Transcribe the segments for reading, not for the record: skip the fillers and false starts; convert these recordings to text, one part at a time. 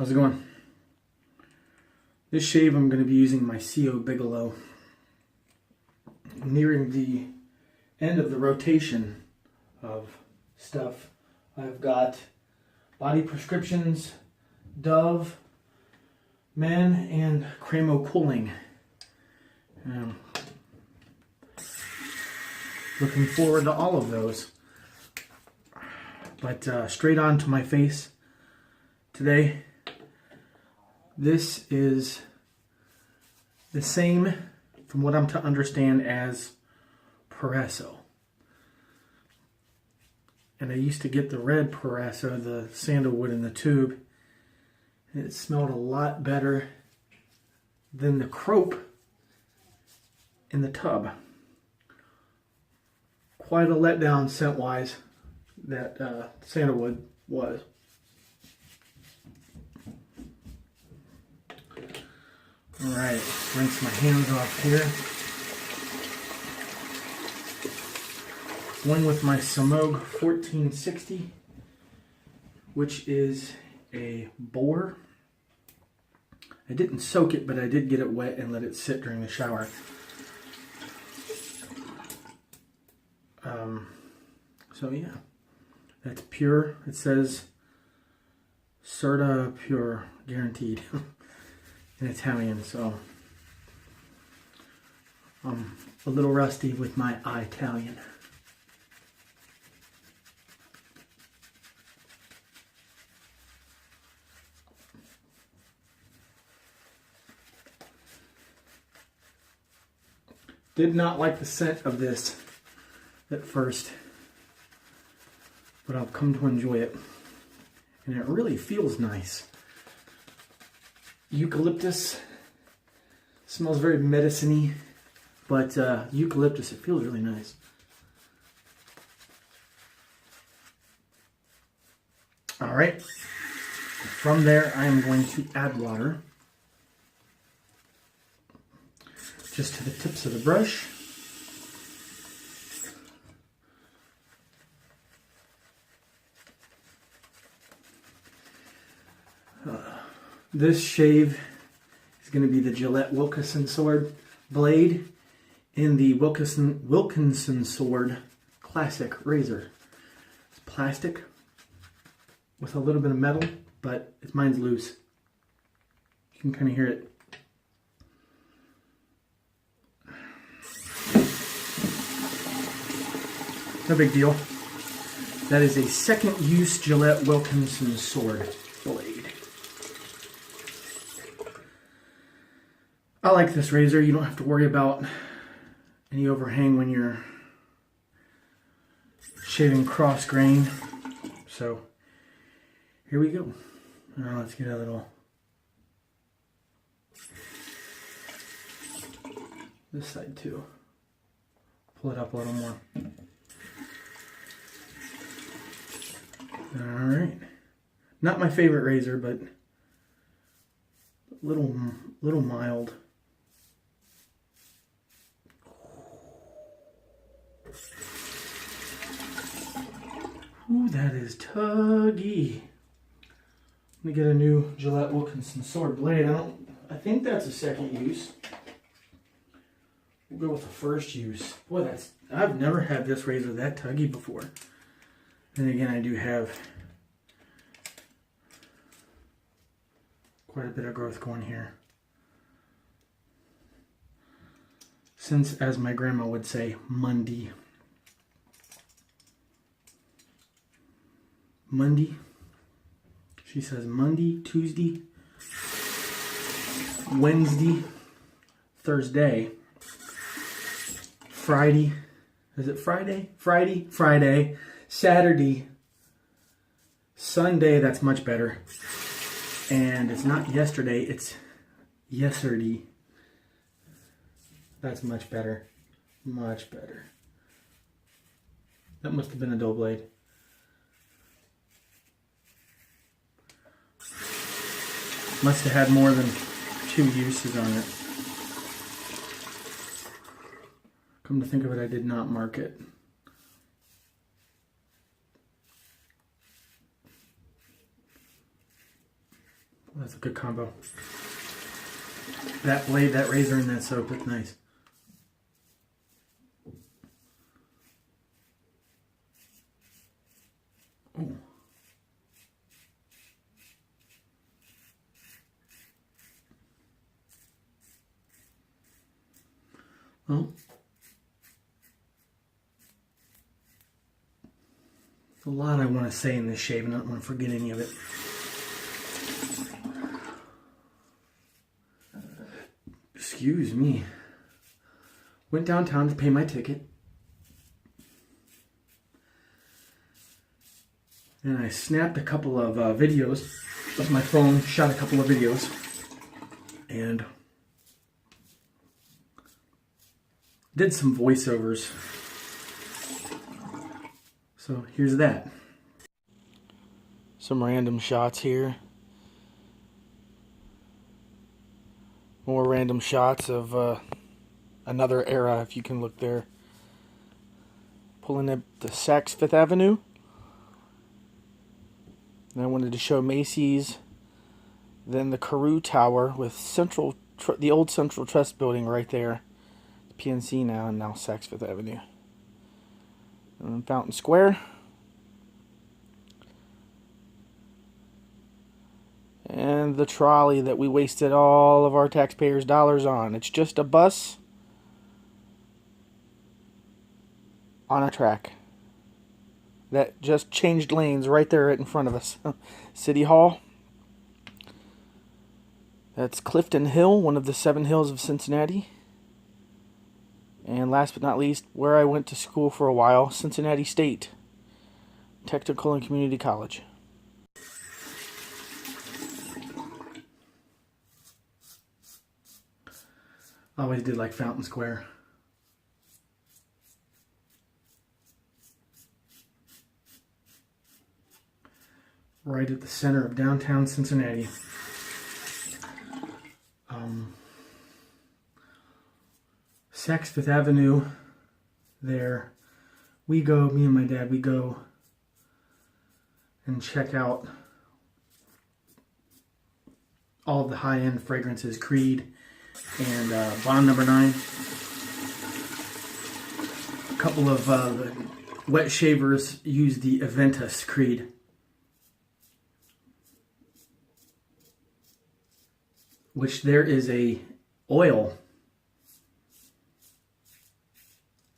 How's it going? This shave I'm going to be using my CO Bigelow. Nearing the end of the rotation of stuff. I've got Body Prescriptions, Dove, Men, and Cremo Cooling. Looking forward to all of those. But straight on to my face today. This is the same, from what I'm to understand, as Proresso. And I used to get the red Proresso, the sandalwood in the tube. And it smelled a lot better than the Crope in the tub. Quite a letdown scent-wise, that sandalwood was. Alright, rinse my hands off here. Going with my Samog 1460, which is a boar. I didn't soak it, but I did get it wet and let it sit during the shower. So yeah, that's pure. It says Certa Pure, guaranteed. In Italian, so I'm a little rusty with my Italian. Did not like the scent of this at first, but I've come to enjoy it, and it really feels nice. Eucalyptus smells very medicine-y, but eucalyptus, it feels really nice. All right, from there I am going to add water just to the tips of the brush. This shave is going to be the Gillette Wilkinson Sword blade in the Wilkinson Sword Classic razor. It's plastic with a little bit of metal, but mine's loose. You can kind of hear it. No big deal. That is a second use Gillette Wilkinson Sword blade. I like this razor. You don't have to worry about any overhang when you're shaving cross grain. So here we go. Now let's get a little, this side too. Pull it up a little more. All right. Not my favorite razor, but a little mild. Ooh, that is tuggy. Let me get a new Gillette Wilkinson Sword blade. I think that's a second use. We'll go with the first use. Boy, I've never had this razor that tuggy before. And again, I do have quite a bit of growth going here. Since, as my grandma would say, Monday. Monday. She says Monday, Tuesday, Wednesday, Thursday, Friday. Is it Friday? Friday, Saturday, Sunday. That's much better. And it's not yesterday, it's yesterday. That's much better. Much better. That must have been a dull blade. Must have had more than 2 uses on it. Come to think of it, I did not mark it. That's a good combo. That blade, that razor, and that soap, that's nice. Ooh. Well, there's a lot I want to say in this shave, and I don't want to forget any of it. Excuse me. Went downtown to pay my ticket. And I snapped a couple of videos with my phone, shot a couple of videos. And did some voiceovers. So here's that. Some random shots here. More random shots of another era, if you can look there. Pulling up the Saks Fifth Avenue. And I wanted to show Macy's. Then the Carew Tower with the old Central Trust building right there. PNC now, and now Saks Fifth Avenue. And then Fountain Square. And the trolley that we wasted all of our taxpayers' dollars on. It's just a bus on a track that just changed lanes right there in front of us. City Hall. That's Clifton Hill, one of the 7 hills of Cincinnati. And last but not least, where I went to school for a while, Cincinnati State Technical and Community College. I always did like Fountain Square. Right at the center of downtown Cincinnati. Saks Fifth Avenue, there. Me and my dad, we go and check out all of the high-end fragrances, Creed and Bond Number 9. A couple of the wet shavers use the Aventus Creed. Which there is a oil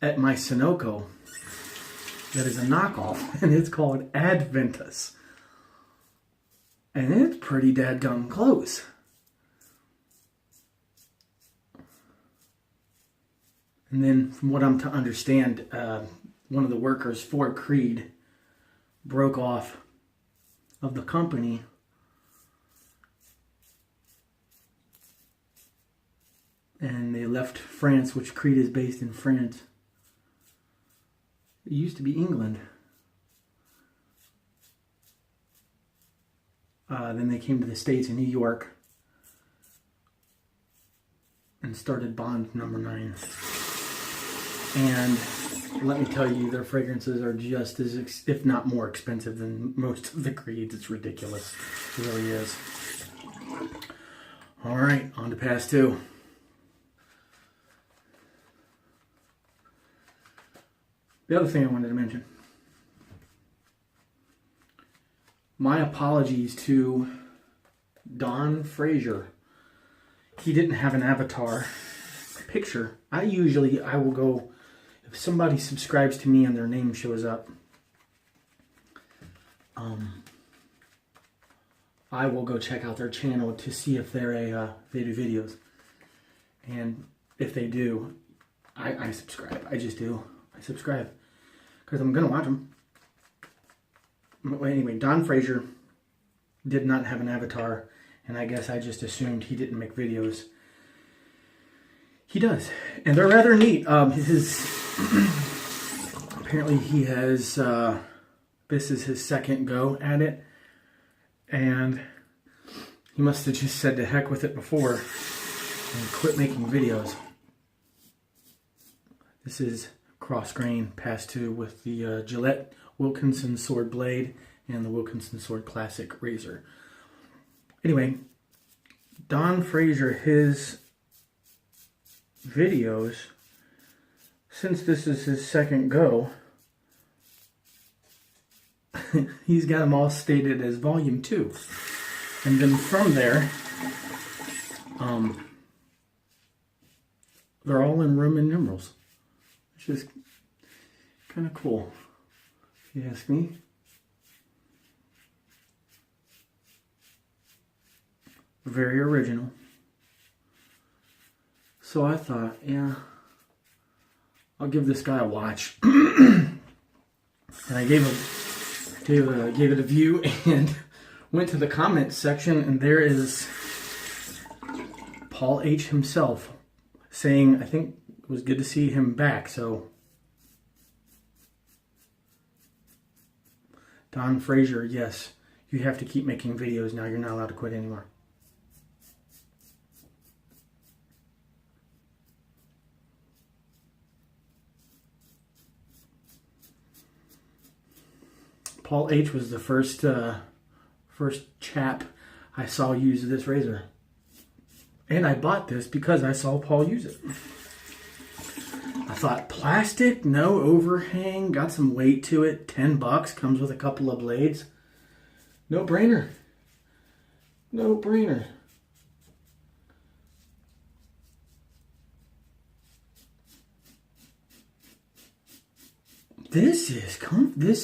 at my Sunoco that is a knockoff, and it's called Adventus. And it's pretty dadgum close. And then, from what I'm to understand, one of the workers for Creed broke off of the company and they left France, which Creed is based in France. It used to be England. Then they came to the States in New York and started Bond Number 9. And let me tell you, their fragrances are just as, if not more expensive than most of the Creeds. It's ridiculous. It really is. All right, on to Pass 2. The other thing I wanted to mention. My apologies to Don Frazier. He didn't have an avatar picture. I will go, if somebody subscribes to me and their name shows up, I will go check out their channel to see if they do videos. And if they do, I subscribe. I just do. I subscribe because I'm going to watch them. Anyway, Don Frazier did not have an avatar, and I guess I just assumed he didn't make videos. He does, and they're rather neat. Apparently he has, this is his second go at it, and he must have just said to heck with it before and quit making videos. This is cross grain Pass 2 with the Gillette Wilkinson Sword Blade and the Wilkinson Sword Classic Razor. Anyway, Don Fraser, his videos, since this is his second go, he's got them all stated as volume 2. And then from there, they're all in Roman numerals, which is kind of cool, if you ask me. Very original. So I thought, yeah, I'll give this guy a watch. And I gave it a view and went to the comments section, and there is Paul H. himself saying, I think it was good to see him back. So Don Fraser, yes, you have to keep making videos now. You're not allowed to quit anymore. Paul H. was the first chap I saw use this razor. And I bought this because I saw Paul use it. I thought, plastic, no overhang, got some weight to it, $10, comes with a couple of blades. No brainer. No brainer. This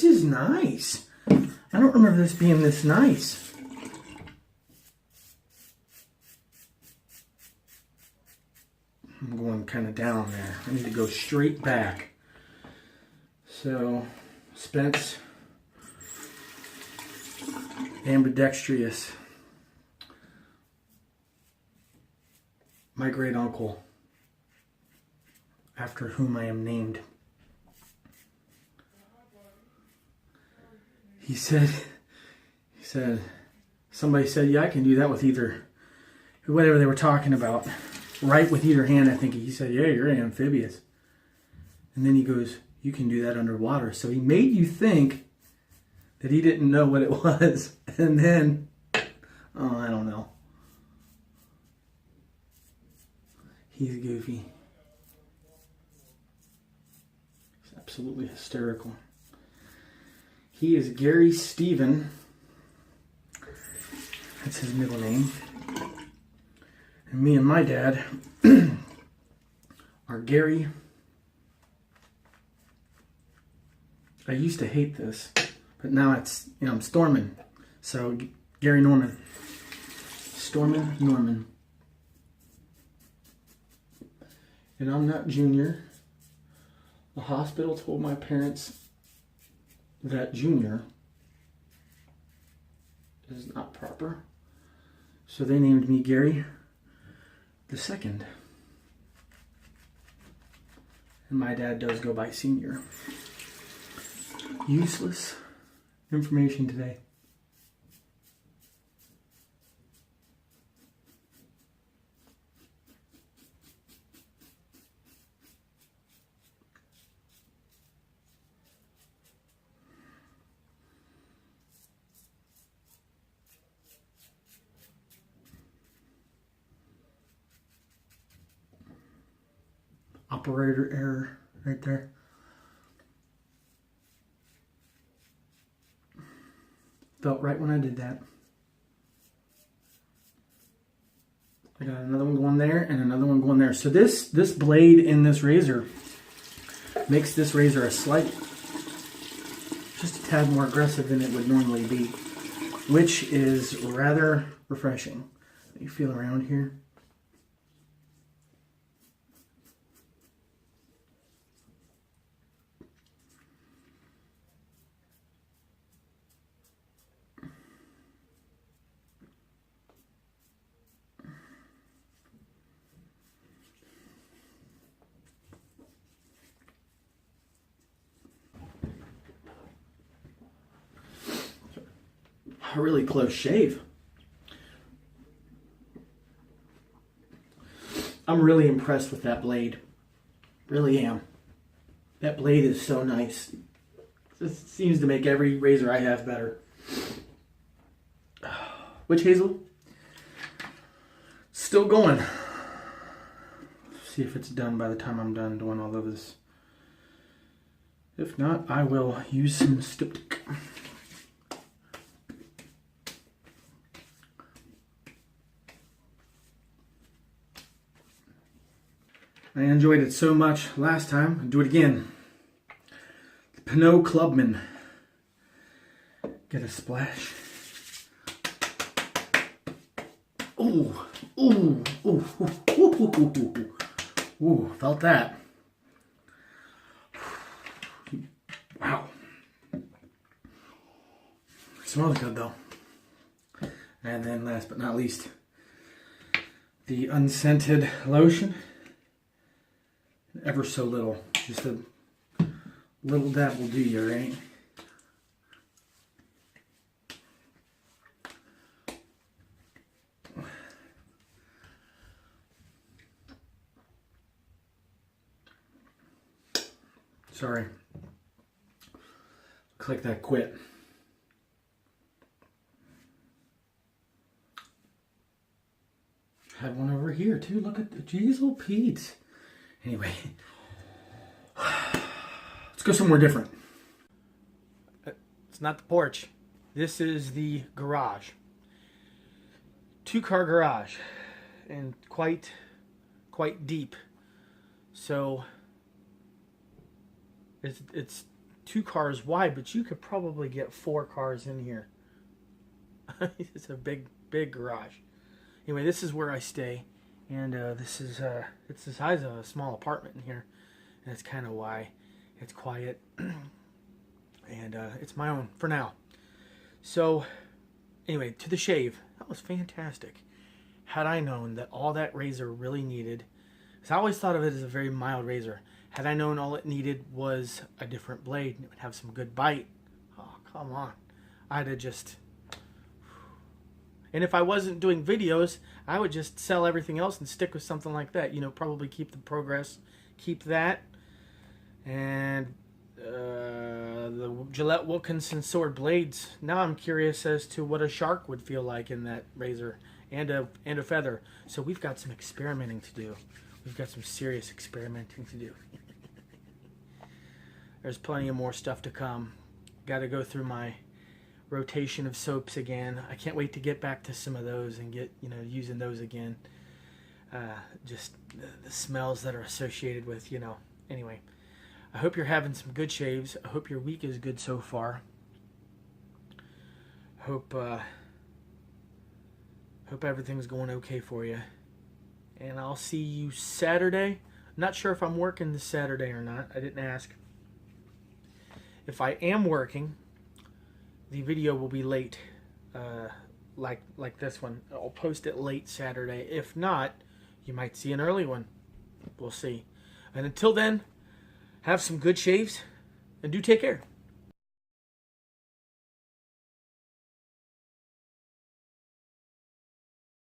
is nice. I don't remember this being this nice. I'm going kind of down there. I need to go straight back. So, Spence, ambidextrous, my great uncle, after whom I am named. He said, somebody said, yeah, I can do that with either, whatever they were talking about, right with either hand. I think he said, yeah, you're amphibious. And then he goes, you can do that underwater. So he made you think that he didn't know what it was. And then, oh, I don't know. He's goofy. He's absolutely hysterical. He is Gary Stephen. That's his middle name. And me and my dad are Gary. I used to hate this, but now it's, I'm Stormin. So Gary Norman. Stormin Norman. And I'm not Junior. The hospital told my parents that Junior is not proper. So they named me Gary the Second. And my dad does go by Senior. Useless information today. Operator error right there. Felt right when I did that. I got another one going there and another one going there. So this blade in this razor makes this razor just a tad more aggressive than it would normally be, which is rather refreshing. Let me feel around here. A really close shave. I'm really impressed with that blade. Really am. That blade is so nice. This seems to make every razor I have better. Which Hazel? Still going. See if it's done by the time I'm done doing all of this. If not, I will use some styptic. I enjoyed it so much last time. I'll do it again. The Pinot Clubman. Get a splash. Ooh, ooh, ooh, ooh, ooh, ooh, ooh, felt that. Wow. Smells good though. And then last but not least, the unscented lotion. Ever so little. Just a little dab will do you, right? Sorry. Looks like that quit. Had one over here too. Look at the Jeezel Pete. Anyway, let's go somewhere different. It's not the porch. This is the garage. 2-car garage, and quite deep. So it's 2 cars wide, but you could probably get 4 cars in here. It's a big garage. Anyway, this is where I stay. And this is, it's the size of a small apartment in here. And that's kind of why it's quiet. And it's my own for now. So, anyway, to the shave. That was fantastic. Had I known that all that razor really needed, because I always thought of it as a very mild razor. Had I known all it needed was a different blade and it would have some good bite. Oh, come on. I'd have just... And if I wasn't doing videos, I would just sell everything else and stick with something like that. You know, probably keep the Progress, keep that. And the Gillette Wilkinson sword blades. Now I'm curious as to what a shark would feel like in that razor and a feather. So we've got some experimenting to do. We've got some serious experimenting to do. There's plenty of more stuff to come. Got to go through my rotation of soaps again. I can't wait to get back to some of those and get, you know, using those again. Just the smells that are associated with, you know. Anyway, I hope you're having some good shaves. I hope your week is good so far. Hope everything's going okay for you. And I'll see you Saturday. I'm not sure if I'm working this Saturday or not. I didn't ask. If I am working, the video will be late, like this one. I'll post it late Saturday. If not, you might see an early one. We'll see. And until then, have some good shaves, and do take care.